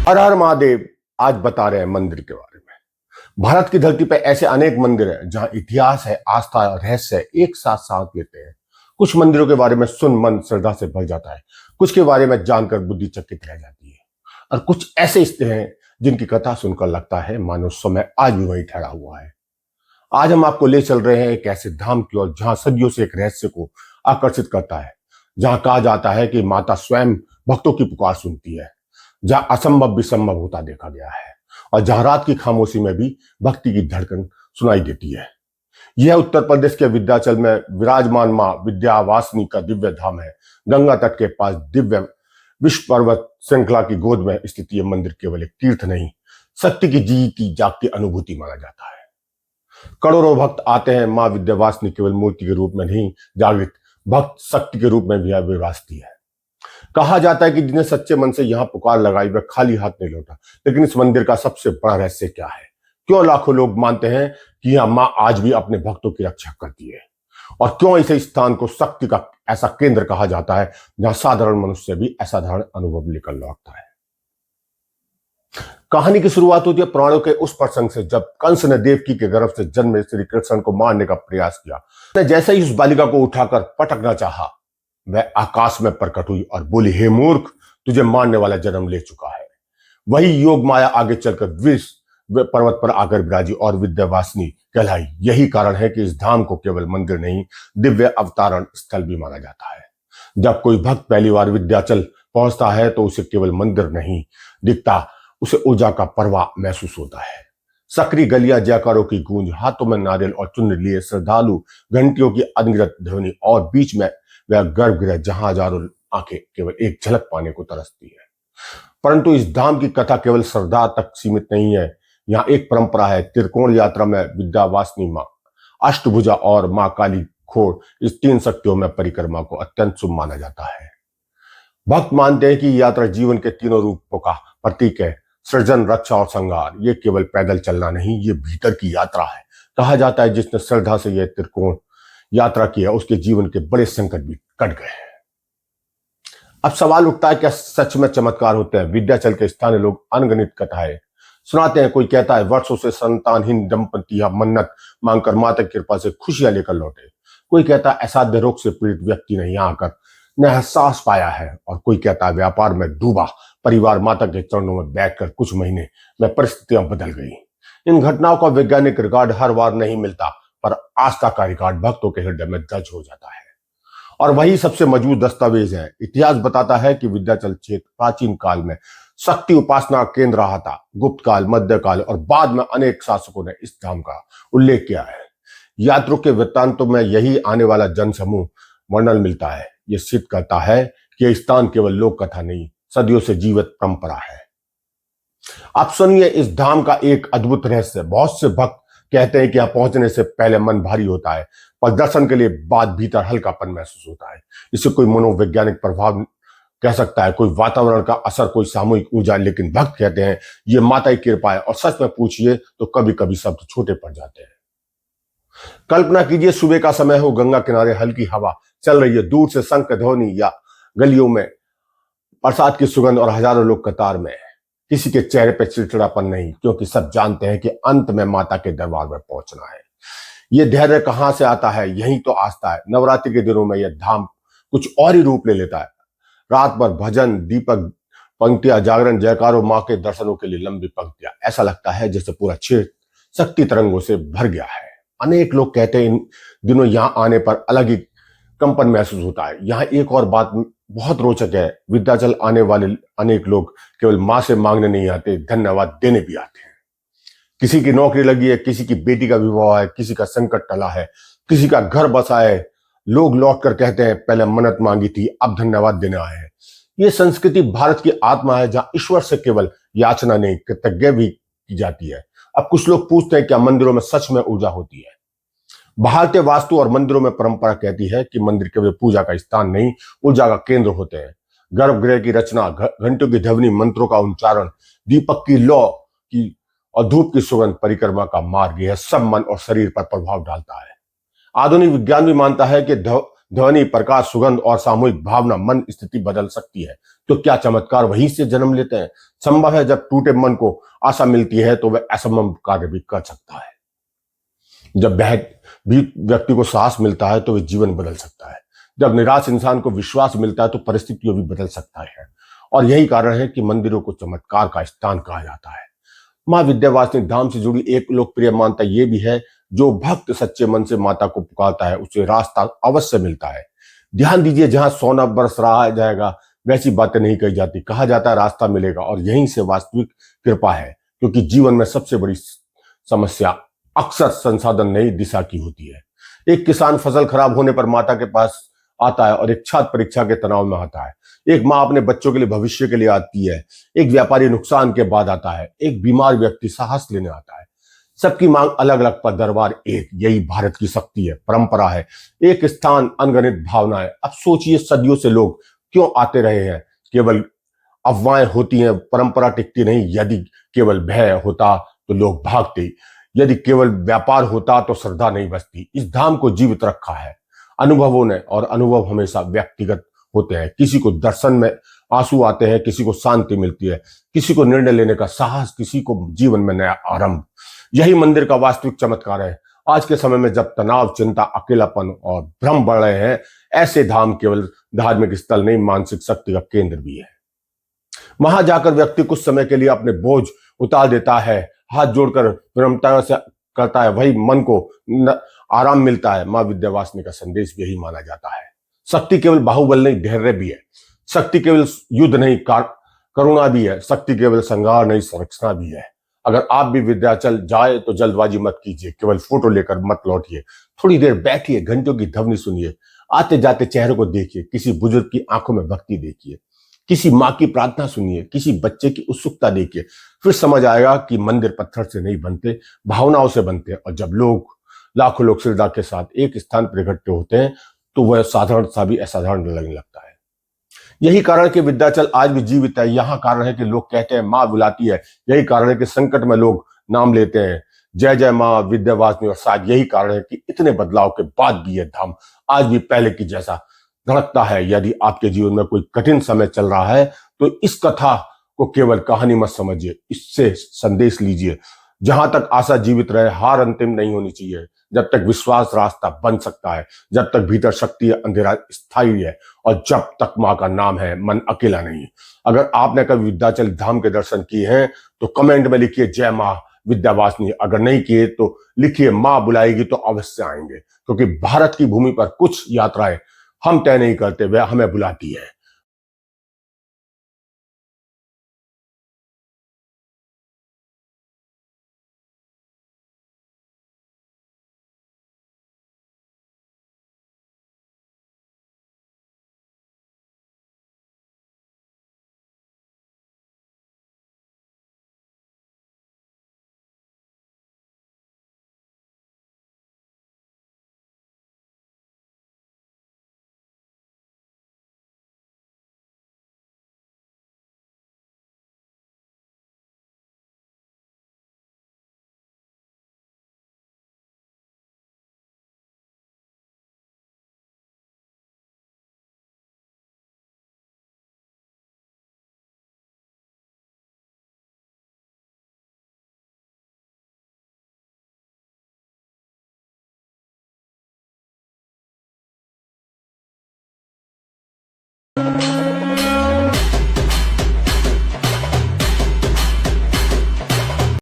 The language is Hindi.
हर हर महादेव। आज बता रहे हैं मंदिर के बारे में। भारत की धरती पर ऐसे अनेक मंदिर हैं जहां इतिहास है, आस्था और रहस्य है, एक साथ साथ लेते हैं। कुछ मंदिरों के बारे में सुन मन श्रद्धा से भर जाता है, कुछ के बारे में जानकर बुद्धि चकित रह जाती है, और कुछ ऐसे रिश्ते हैं जिनकी कथा सुनकर लगता है मानो समय आज भी वहीं ठहरा हुआ है। आज हम आपको ले चल रहे हैं एक ऐसे धाम की ओर जहां सदियों से एक रहस्य को आकर्षित करता है, जहां कहा जाता है कि माता स्वयं भक्तों की पुकार सुनती है, जहां असंभव भी संभव होता देखा गया है, और जहां रात की खामोशी में भी भक्ति की धड़कन सुनाई देती है। यह उत्तर प्रदेश के विंध्याचल में विराजमान मां विंध्यवासिनी का दिव्य धाम है। गंगा तट के पास दिव्य विश्व पर्वत श्रृंखला की गोद में स्थित यह मंदिर केवल एक तीर्थ नहीं, शक्ति की जीती जागती अनुभूति माना जाता है। करोड़ों भक्त आते हैं। मां विंध्यवासिनी केवल मूर्ति के रूप में नहीं, जागृत भक्त शक्ति के रूप में भी विराजती है। कहा जाता है कि जिन्हें सच्चे मन से यहाँ पुकार लगाई वह खाली हाथ नहीं लौटा। लेकिन इस मंदिर का सबसे बड़ा रहस्य क्या है? क्यों लाखों लोग मानते हैं कि यह मां आज भी अपने भक्तों की रक्षा करती है? और क्यों इसे स्थान को शक्ति का ऐसा केंद्र कहा जाता है जहां साधारण मनुष्य भी असाधारण अनुभव लेकर लौटता है? कहानी की शुरुआत होती है पुराणों के उस प्रसंग से जब कंस ने देवकी के गर्भ से जन्मे श्री कृष्ण को मारने का प्रयास किया। जैसे ही उस बालिका को उठाकर पटकना चाहा, वह आकाश में प्रकट हुई और बोली, हे मूर्ख, तुझे मारने वाला जन्म ले चुका है। वही योग माया आगे चलकर विष पर्वत पर आकर विराजी और विंध्यवासिनी कहलाई। यही कारण है कि इस धाम को केवल मंदिर नहीं, दिव्य अवतारण स्थल भी माना जाता है। जब कोई भक्त पहली बार विंध्याचल पहुंचता है तो उसे केवल मंदिर नहीं दिखता, उसे ऊर्जा का प्रवाह महसूस होता है। सकरी गलियां, जयकारों की गूंज, हाथों में नारियल और चुनरी लिए श्रद्धालु, घंटियों की अनगिनत ध्वनि, और बीच में वह गर्भगृह जहां हजारों आंखें केवल एक झलक पाने को तरसती है। परंतु इस धाम की कथा केवल श्रद्धा तक सीमित नहीं है। यहाँ एक परंपरा है। त्रिकोण यात्रा में विंध्यवासिनी मां, अष्टभुजा और मां काली खोड़, इस तीन शक्तियों में परिक्रमा को अत्यंत शुभ माना जाता है। भक्त मानते हैं कि यात्रा जीवन के तीनों रूपों का प्रतीक है, सृजन, रक्षा और संहार। ये केवल पैदल चलना नहीं, ये भीतर की यात्रा है। कहा जाता है जिसने श्रद्धा से यह त्रिकोण यात्रा किया उसके जीवन के बड़े संकट भी कट गए। अब सवाल उठता है, क्या सच में चमत्कार होते हैं? विंध्याचल के स्थानीय लोग अनगिनत कथाएं सुनाते हैं। कोई कहता है वर्षों से संतानहीन दंपति मन्नत मांगकर माता की कृपा से खुशियां लेकर लौटे। कोई कहता है असाध्य रोग से पीड़ित व्यक्ति ने यहाँ आकर नया एहसास पाया है। और कोई कहता है व्यापार में डूबा परिवार माता के चरणों में बैठकर कुछ महीने में परिस्थितियां बदल गई। इन घटनाओं का वैज्ञानिक रिकॉर्ड हर बार नहीं मिलता, पर आस्था का रिकॉर्ड भक्तों के हृदय में दर्ज हो जाता है, और वही सबसे मजबूत दस्तावेज है। इतिहास बताता है कि विंध्याचल क्षेत्र प्राचीन काल में शक्ति उपासना केंद्र रहा था। गुप्त काल, मध्यकाल और बाद में अनेक शासकों ने इस धाम का उल्लेख किया है। यात्रियों के वृत्तांतों में यही आने वाला जनसमूह वर्णन मिलता है। यह सिद्ध करता है कि यह स्थान केवल लोक कथा नहीं, सदियों से जीवित परंपरा है। आप सुनिए इस धाम का एक अद्भुत रहस्य। बहुत से भक्त कहते हैं कि यहाँ पहुंचने से पहले मन भारी होता है, पर दर्शन के लिए बाद भीतर हल्कापन महसूस होता है। इसे कोई मनोवैज्ञानिक प्रभाव कह सकता है, कोई वातावरण का असर, कोई सामूहिक ऊर्जा। लेकिन भक्त कहते हैं ये माता की कृपा है। और सच में पूछिए तो कभी कभी शब्द छोटे पड़ जाते हैं। कल्पना कीजिए सुबह का समय हो, गंगा किनारे हल्की हवा चल रही है, दूर से शंख ध्वनि या गलियों में प्रसाद की सुगंध, और हजारों लोग कतार में। किसी के चेहरे पर चिड़चिड़ापन नहीं, क्योंकि सब जानते हैं कि अंत में माता के दरबार में पहुंचना है। यह धैर्य कहां से आता है? यही तो आस्था है। नवरात्रि के दिनों में यह धाम कुछ और ही रूप ले लेता है। रात भर भजन, दीपक, पंक्तियां, जागरण, जयकारों, मां के दर्शनों के लिए लंबी पंक्तियां। ऐसा लगता है जैसे पूरा क्षेत्र शक्ति तरंगों से भर गया है। अनेक लोग कहते हैं इन दिनों यहाँ आने पर अलग ही कंपन महसूस होता है। यहाँ एक और बात बहुत रोचक है। विंध्याचल आने वाले अनेक लोग केवल मां से मांगने नहीं आते, धन्यवाद देने भी आते हैं। किसी की नौकरी लगी है, किसी की बेटी का विवाह है, किसी का संकट टला है, किसी का घर बसा है। लोग लौट कर कहते हैं पहले मन्नत मांगी थी, अब धन्यवाद देने आए हैं। ये संस्कृति भारत की आत्मा है, जहां ईश्वर से केवल याचना नहीं, कृतज्ञ भी की जाती है। अब कुछ लोग पूछते हैं क्या मंदिरों में सच में ऊर्जा होती है? भारतीय वास्तु और मंदिरों में परंपरा कहती है कि मंदिर केवल पूजा का स्थान नहीं, ऊर्जा का केंद्र होते हैं। गर्भगृह की रचना, घंटों की ध्वनि, मंत्रों का उच्चारण, दीपक की लौ की और धूप की सुगंध, परिक्रमा का मार्ग, यह सब मन और शरीर पर प्रभाव डालता है। आधुनिक विज्ञान भी मानता है कि ध्वनि, प्रकाश, सुगंध और सामूहिक भावना मन स्थिति बदल सकती है। तो क्या चमत्कार वहीं से जन्म लेते हैं? संभव है जब टूटे मन को आशा मिलती है तो वह असंभव कार्य भी कर सकता है। जब भी व्यक्ति को साहस मिलता है तो वह जीवन बदल सकता है। जब निराश इंसान को विश्वास मिलता है तो परिस्थितियों भी बदल सकता है। और यही कारण है कि मंदिरों को चमत्कार का स्थान कहा जाता है। मां विंध्यवासिनी धाम से जुड़ी एक लोकप्रिय मान्यता यह भी है, जो भक्त सच्चे मन से माता को पुकारता है उसे रास्ता अवश्य मिलता है। ध्यान दीजिए, जहां सोना बरस रहा जाएगा वैसी बातें नहीं कही जाती। कहा जाता है रास्ता मिलेगा, और यहीं से वास्तविक कृपा है। क्योंकि जीवन में सबसे बड़ी समस्या अक्सर संसाधन नहीं, दिशा की होती है। एक किसान फसल खराब होने पर माता के पास आता है, और एक छात्र परीक्षा के तनाव में आता है। एक माँ अपने बच्चों के लिए भविष्य के लिए आती है। एक व्यापारी नुकसान के बाद आता है। एक बीमार व्यक्ति साहस लेने आता है। सबकी मांग अलग अलग पर दरबार एक। यही भारत की शक्ति है, परंपरा है, एक स्थान, अनगणित भावनाएं। अब सोचिए, सदियों से लोग क्यों आते रहे हैं? केवल अफवाहें होती हैं, परंपरा टिकती नहीं। यदि केवल भय होता तो लोग भागते। यदि केवल व्यापार होता तो श्रद्धा नहीं बचती। इस धाम को जीवित रखा है अनुभवों ने, और अनुभव हमेशा व्यक्तिगत होते हैं। किसी को दर्शन में आंसू आते हैं, किसी को शांति मिलती है, किसी को निर्णय लेने का साहस, किसी को जीवन में नया आरंभ। यही मंदिर का वास्तविक चमत्कार है। आज के समय में जब तनाव, चिंता, अकेलापन और भ्रम बढ़ रहे हैं, ऐसे धाम केवल धार्मिक स्थल नहीं, मानसिक शक्ति का केंद्र भी है। वहां जाकर व्यक्ति कुछ समय के लिए अपने बोझ उतार देता है, हाथ जोड़कर विनम्रता से करता है, वही मन को आराम मिलता है। मां विंध्यवासिनी का संदेश भी यही माना जाता है। शक्ति केवल बाहुबल नहीं, धैर्य भी है। शक्ति केवल युद्ध नहीं, करुणा भी है। शक्ति केवल संहार नहीं, संरक्षणा भी है। अगर आप भी विंध्याचल जाए तो जल्दबाजी मत कीजिए, केवल फोटो लेकर मत लौटिए। थोड़ी देर बैठिए, घंटों की ध्वनि सुनिए, आते जाते चेहरे को देखिए, किसी बुजुर्ग की आंखों में भक्ति देखिए, किसी माँ की प्रार्थना सुनिए, किसी बच्चे की उत्सुकता देखिए। फिर समझ आएगा कि मंदिर पत्थर से नहीं बनते, भावनाओं से बनते हैं। और जब लाखों लोग श्रद्धा के साथ एक स्थान पर इकट्ठे होते हैं तो वह साधारण सा भी असाधारण लगने लगता है। यही कारण कि विंध्याचल आज भी जीवित है। यहाँ कारण है कि लोग कहते हैं माँ बुलाती है। यही कारण है कि संकट में लोग नाम लेते हैं, जय जय माँ विंध्यवासिनी। और शायद यही कारण है कि इतने बदलाव के बाद भी यह धाम आज भी पहले की जैसा धड़कता है। यदि आपके जीवन में कोई कठिन समय चल रहा है तो इस कथा को केवल कहानी मत समझिए, इससे संदेश लीजिए। जहां तक आशा जीवित रहे, हार अंतिम नहीं होनी चाहिए। जब तक विश्वास रास्ता बन सकता है, जब तक भीतर शक्ति है, अंधेरा स्थायी है, और जब तक माँ का नाम है, मन अकेला नहीं है। अगर आपने कभी विंध्याचल धाम के दर्शन किए हैं तो कमेंट में लिखिए जय माँ विंध्यवासिनी। अगर नहीं किए तो लिखिए माँ बुलाएगी तो अवश्य आएंगे। क्योंकि भारत की भूमि पर कुछ यात्राएं हम तय नहीं करते, वह हमें बुलाती है।